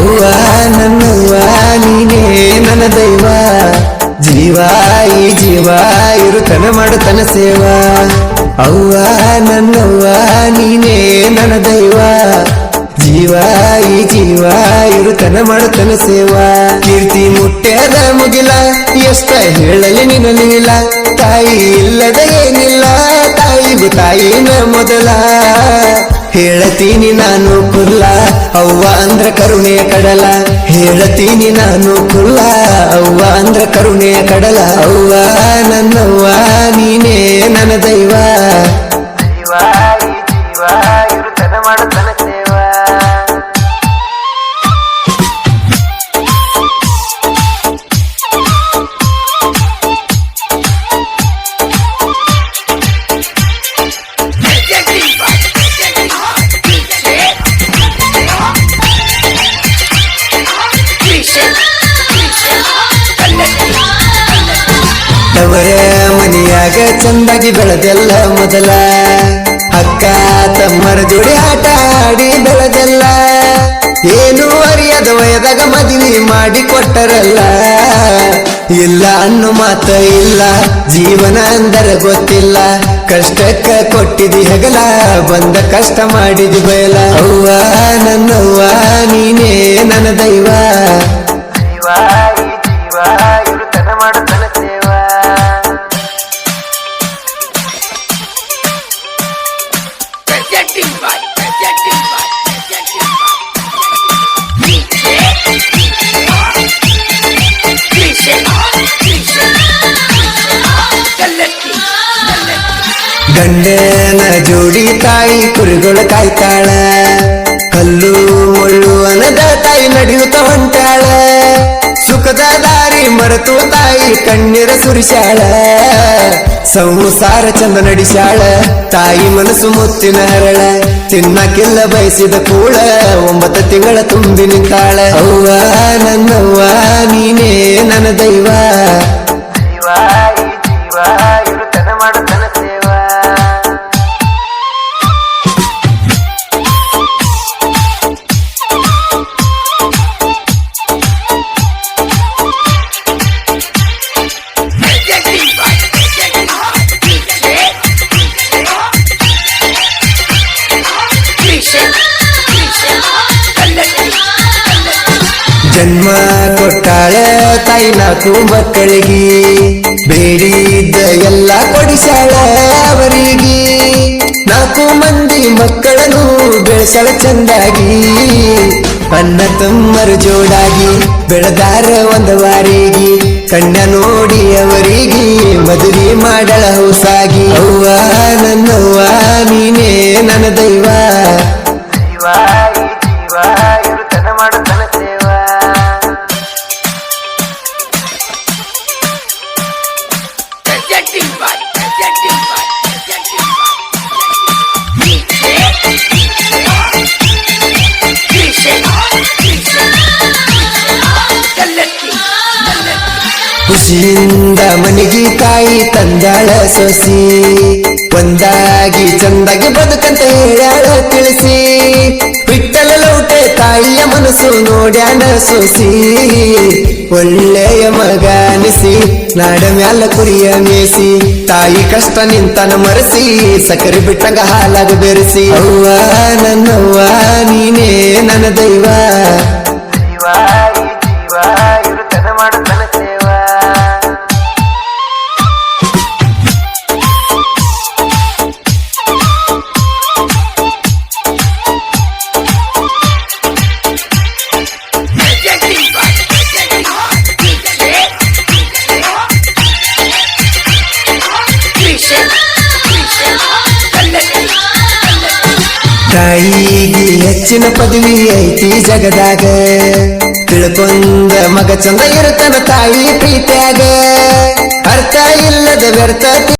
ಅವ್ವ ನನ್ನವ್ವ ನೀನೇ ನನ್ನ ದೈವ ಜೀವ ಈ ಜೀವ ಇರುತನ ಮಾಡುತ್ತನ ಸೇವಾ ಅವ್ವ ನನ್ನವ್ವ ನೀನೇ ನನ್ನ ದೈವ ಜೀವ ಈ ಜೀವ ಇರುತನ ಮಾಡುತ್ತನ ಸೇವಾ ಕೀರ್ತಿ ಮುಟ್ಟ್ಯಾದ ಮುಗಿಲ ಎಷ್ಟ ಹೇಳಲಿ ನಿನ್ನಲಿಲ್ಲ ತಾಯಿ ಇಲ್ಲದ ಏನಿಲ್ಲ ತಾಯಿಗೂ ತಾಯಿನ ಮೊದಲ ಹೇಳತೀನಿ ನಾನು ಕುಲ್ಲ ಅವ್ವ ಅಂದ್ರ ಕರುಣೆಯ ಕಡಲ ಹೇಳತೀನಿ ನಾನು ಕುಲ್ಲ ಅವ್ವ ಅಂದ್ರ ಕರುಣೆಯ ಕಡಲ ಅವ್ವ ನನ್ನವ್ವ ನೀನೇ ನನ್ನ ದೈವ ಜೀವ ಈ ಜೀವ ಇರುತನ ಮಾಡುತ್ತನ ಸೇವಾ ಅವರ ಮನೆಯಾಗ ಚಂದಾಗಿ ಬೆಳೆದೆಲ್ಲ ಮೊದಲ ಅಕ್ಕ ತಮ್ಮರ ಜೋಡಿ ಆಟ ಆಡಿ ಬೆಳೆದೆಲ್ಲ ಏನು ಅರಿಯದ ವಯದಾಗ ಮದುವೆ ಮಾಡಿ ಕೊಟ್ಟರಲ್ಲ ಇಲ್ಲ ಅನ್ನೋ ಮಾತ ಇಲ್ಲ ಜೀವನ ಅಂದರೆ ಗೊತ್ತಿಲ್ಲ ಕಷ್ಟಕ್ಕ ಕೊಟ್ಟಿದಿ ಹೆಗಲ ಬಂದ ಕಷ್ಟ ಮಾಡಿದಿ ಬಯಲ ಅವ್ವ ನನ್ನವ್ವ ನೀನೇ ನನ್ನ ದೈವ ಜೀವ ಈ ಜೀವ ಇರುತನ ಮಾಡುತ್ತನ ಸೇವಾ ಗಂಡನ ಜೋಡಿ ತಾಯಿ ಕುರಿಗಳು ಕಾಯ್ತಾಳ ಕಲ್ಲು ಮುಳ್ಳು ಅನ್ನದ ತಾಯಿ ನಡೆಯುತ್ತ ಹೊಂಟಾಳ ಸುಖದ ದಾರಿ ಮರೆತು ತಾಯಿ ಕಣ್ಣೀರ ಸುರಿಸಾಳ ಸಂಸಾರ ಚಂದ ನಡೆಸಾಳ ತಾಯಿ ಮನಸ್ಸು ಮುತ್ತಿನ ಹರಳ ತಿನ್ನಕ್ಕಿಲ್ಲ ಬಯಸಿದ ಕೂಳ 9 ತಿಂಗಳ ತುಂಬಿ ನಿಂತಾಳ ಅವ್ವ ನನ್ನವ್ವ ನೀನೇ ನನ್ನ ದೈವ ಜೀವ ಈ ಜೀವ ಇರುತನ ಮಾಡುತ್ತನ ಸೇವಾ ಜನ್ಮ ಕೊಟ್ಟಾಳ ತಾಯಿ 4 ಮಕ್ಕಳಿಗೆ ಬೇಡಿದ್ದ ಎಲ್ಲ ಕೊಡಿಸಾಳ ಅವರಿಗೆ 4 ಮಂದಿ ಮಕ್ಕಳನ್ನು ಬೆಳೆಸಳ ಚಂದಾಗಿ ಅಣ್ಣ ತಮ್ಮರು ಜೋಡಾಗಿ ಬೆಳೆದಾರ ಒಂದು ವಾರಿಗೆ ಕಣ್ಣ ನೋಡಿ ಅವರಿಗೆ ಮದುವೆ ಮಾಡಳ ಹೊಸಾಗಿ ಅವ್ವ ನನ್ನವ್ವ ನೀನೇ ನನ್ನ ದೈವ ಜೀವ ಈ ಜೀವ ಇರುತನ ಮಾಡುತ್ತನ ಸೇವಾ ಖುಷಿಯಿಂದ ಮನೆಗೆ ತಾಯಿ ತಂದಾಳ ಸೊಸಿ ಒಂದಾಗಿ ಚಂದಾಗಿ ಬದುಕಂತ ಹೇಳ್ಯಾಳ ತಿಳಿಸಿ ಬಿಟ್ಟಲ ಲೌಟೆ ತಾಯಿಯ ಮನಸ್ಸು ನೋಡ್ಯಾನ ಸೊಸಿ ಒಳ್ಳೆಯ ಮಗ ಅನಿಸಿ ನಾಡ ಮ್ಯಾಲ ಕುರಿಯ ಮೇಸಿ ತಾಯಿ ಕಷ್ಟ ನಿಂತನ ಮರೆಸಿ ಸಕ್ಕರೆ ಬಿಟ್ಟಂಗ ಹಾಲಾಗ ಬೆರೆಸಿ ಅವ್ವ ನನ್ನವ್ವ ನೀನೇ ನನ್ನ ದೈವ ಜೀವ ಈ ಜೀವ ಇರುತನ ಮಾಡುತ್ತನ ಸೇವಾ ತಾಯಿಗೆ ಹೆಚ್ಚಿನ ಪದವಿ ಐತಿ ಜಗದಾಗ ತಿಳ್ಕೊಂಡ ಮಗ ಚಂದ ಇರುತ್ತನ ತಾಯಿ ಪ್ರೀತಿಯಾಗ ಅರ್ಥ ಇಲ್ಲದ ವ್ಯರ್ಥ